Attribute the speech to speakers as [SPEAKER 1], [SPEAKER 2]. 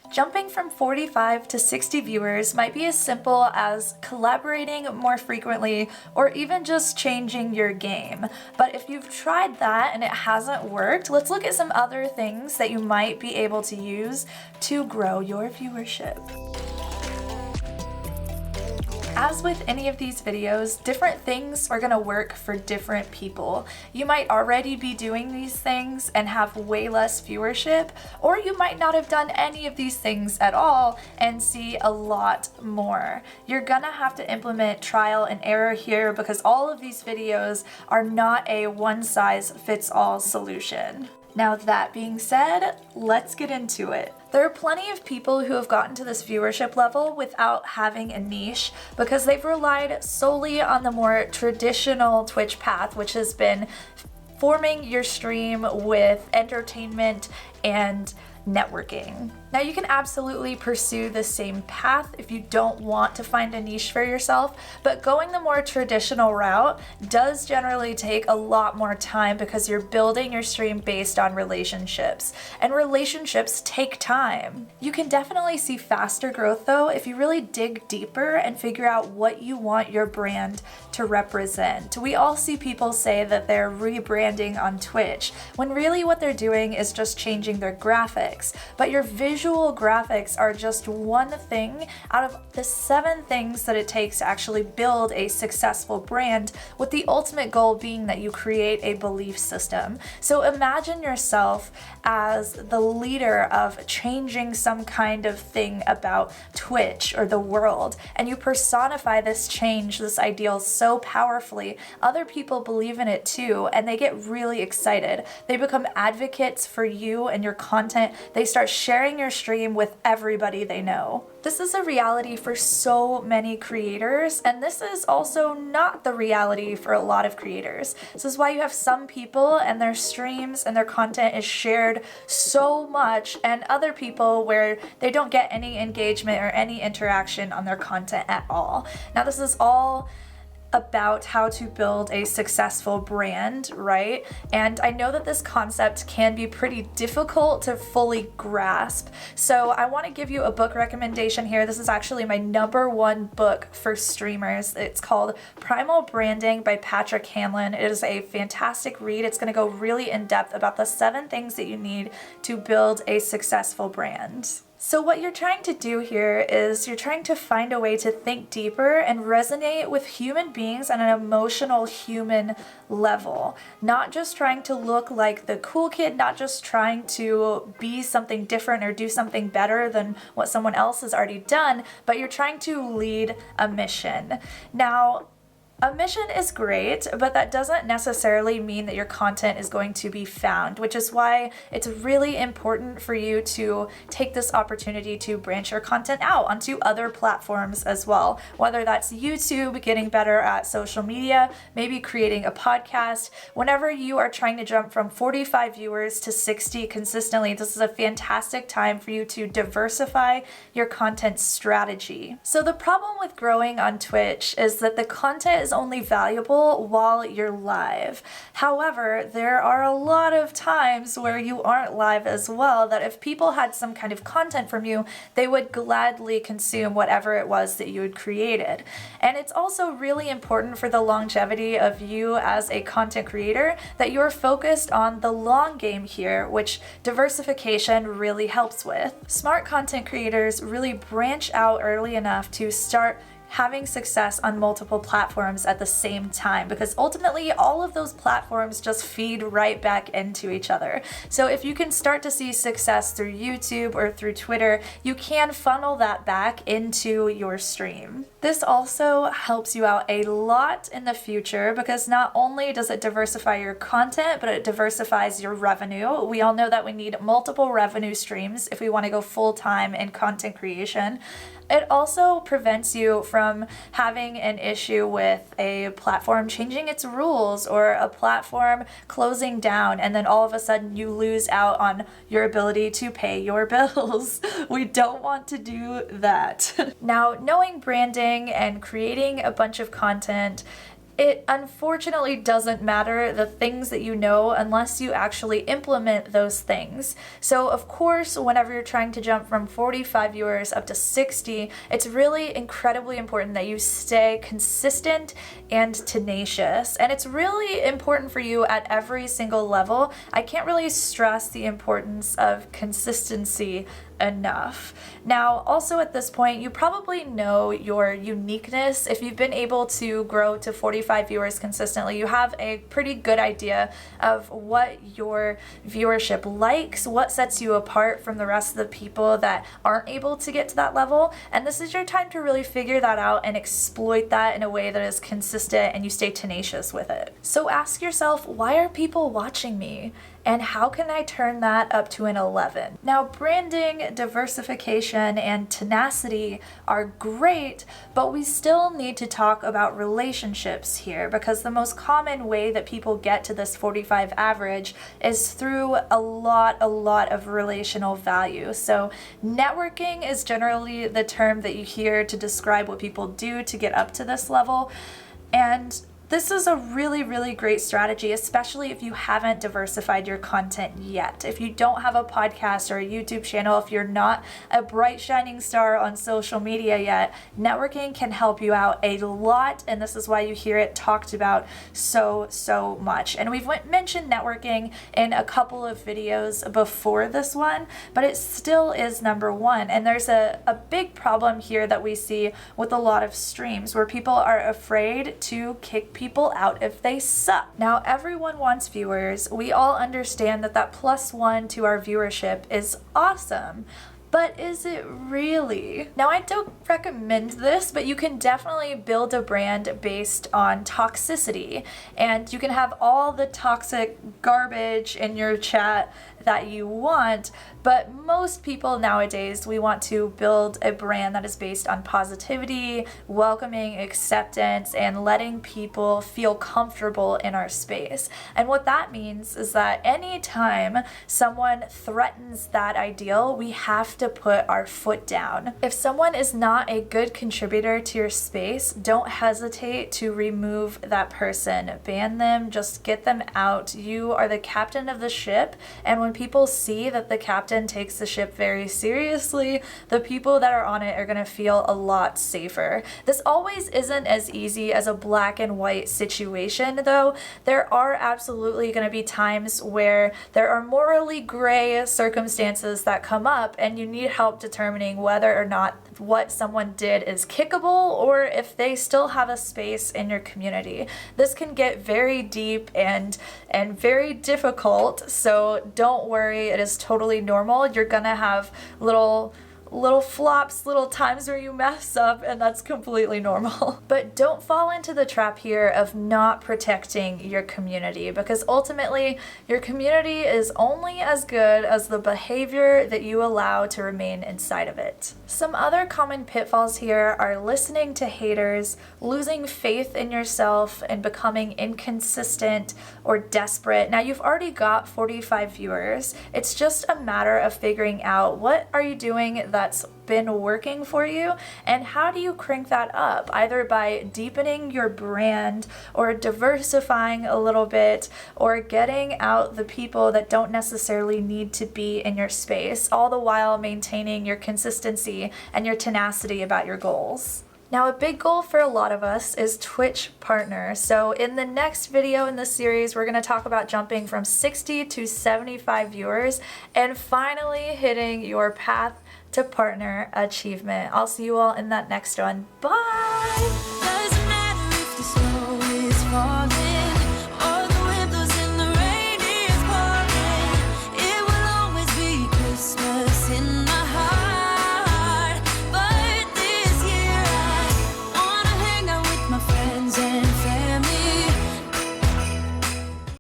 [SPEAKER 1] Jumping from 45 to 60 viewers might be as simple as collaborating more frequently or even just changing your game. But if you've tried that and it hasn't worked, let's look at some other things that you might be able to use to grow your viewership. As with any of these videos, different things are going to work for different people. You might already be doing these things and have way less viewership, or you might not have done any of these things at all and see a lot more. You're gonna have to implement trial and error here because all of these videos are not a one-size-fits-all solution. Now that being said, let's get into it. There are plenty of people who have gotten to this viewership level without having a niche because they've relied solely on the more traditional Twitch path, which has been forming your stream with entertainment and networking. Now you can absolutely pursue the same path if you don't want to find a niche for yourself, but going the more traditional route does generally take a lot more time because you're building your stream based on relationships, and relationships take time. You can definitely see faster growth though if you really dig deeper and figure out what you want your brand to represent. We all see people say that they're rebranding on Twitch, when really what they're doing is just changing their graphics. But your visual graphics are just one thing out of the 7 things that it takes to actually build a successful brand, with the ultimate goal being that you create a belief system. So imagine yourself as the leader of changing some kind of thing about Twitch or the world, and you personify this change, this ideal so powerfully, other people believe in it too, and they get really excited. They become advocates for you and your content. They start sharing your stream with everybody they know. This is a reality for so many creators, and this is also not the reality for a lot of creators. This is why you have some people and their streams and their content is shared so much, and other people where they don't get any engagement or any interaction on their content at all. Now this is all about how to build a successful brand, right? And I know that this concept can be pretty difficult to fully grasp. So I want to give you a book recommendation here. This is actually my #1 book for streamers. It's called Primal Branding by Patrick Hanlon. It is a fantastic read. It's going to go really in depth about the 7 things that you need to build a successful brand. So what you're trying to do here is you're trying to find a way to think deeper and resonate with human beings on an emotional human level. Not just trying to look like the cool kid, not just trying to be something different or do something better than what someone else has already done, but you're trying to lead a mission. Now, a mission is great, but that doesn't necessarily mean that your content is going to be found, which is why it's really important for you to take this opportunity to branch your content out onto other platforms as well. Whether that's YouTube, getting better at social media, maybe creating a podcast. Whenever you are trying to jump from 45 viewers to 60 consistently, this is a fantastic time for you to diversify your content strategy. So the problem with growing on Twitch is that the content is only valuable while you're live. However, there are a lot of times where you aren't live as well, that if people had some kind of content from you, they would gladly consume whatever it was that you had created. And it's also really important for the longevity of you as a content creator that you're focused on the long game here, which diversification really helps with. Smart content creators really branch out early enough to start having success on multiple platforms at the same time, because ultimately all of those platforms just feed right back into each other. So if you can start to see success through YouTube or through Twitter, you can funnel that back into your stream. This also helps you out a lot in the future because not only does it diversify your content, but it diversifies your revenue. We all know that we need multiple revenue streams if we want to go full-time in content creation. It also prevents you from having an issue with a platform changing its rules or a platform closing down, and then all of a sudden you lose out on your ability to pay your bills. We don't want to do that. Now, knowing branding and creating a bunch of content It unfortunately doesn't matter the things that you know unless you actually implement those things. So of course, whenever you're trying to jump from 45 viewers up to 60, it's really incredibly important that you stay consistent and tenacious. And it's really important for you at every single level. I can't really stress the importance of consistency enough. Now, also at this point, you probably know your uniqueness. If you've been able to grow to 45 viewers consistently, you have a pretty good idea of what your viewership likes, what sets you apart from the rest of the people that aren't able to get to that level. And this is your time to really figure that out and exploit that in a way that is consistent and you stay tenacious with it. So ask yourself, why are people watching me? And how can I turn that up to an 11? Now, branding, diversification, and tenacity are great, but we still need to talk about relationships here, because the most common way that people get to this 45 average is through a lot of relational value. So networking is generally the term that you hear to describe what people do to get up to this level. And this is a really great strategy, especially if you haven't diversified your content yet. If you don't have a podcast or a YouTube channel, if you're not a bright shining star on social media yet, networking can help you out a lot, and this is why you hear it talked about so much. And we've mentioned networking in a couple of videos before this one, but it still is number one. And there's a big problem here that we see with a lot of streams where people are afraid to kick people out if they suck. Now, everyone wants viewers. We all understand that that +1 to our viewership is awesome. But is it really? Now, I don't recommend this, but you can definitely build a brand based on toxicity, and you can have all the toxic garbage in your chat that you want, but most people nowadays, we want to build a brand that is based on positivity, welcoming, acceptance, and letting people feel comfortable in our space. And what that means is that anytime someone threatens that ideal, we have to put our foot down. If someone is not a good contributor to your space, don't hesitate to remove that person. Ban them, just get them out. You are the captain of the ship, and when people see that the captain takes the ship very seriously, the people that are on it are going to feel a lot safer. This always isn't as easy as a black and white situation, though. There are absolutely going to be times where there are morally gray circumstances that come up, and you need help determining whether or not what someone did is kickable or if they still have a space in your community. This can get very deep and very difficult, so don't worry, it is totally normal. You're gonna have little flops, little times where you mess up, and that's completely normal. But don't fall into the trap here of not protecting your community, because ultimately your community is only as good as the behavior that you allow to remain inside of it. Some other common pitfalls here are listening to haters, losing faith in yourself, and becoming inconsistent or desperate. Now, you've already got 45 viewers. It's just a matter of figuring out what are you doing that's been working for you, and how do you crank that up, either by deepening your brand or diversifying a little bit or getting out the people that don't necessarily need to be in your space, all the while maintaining your consistency and your tenacity about your goals. Now, a big goal for a lot of us is Twitch partner. So in the next video in this series, we're going to talk about jumping from 60 to 75 viewers and finally hitting your path to partner achievement. I'll see you all in that next one. Bye!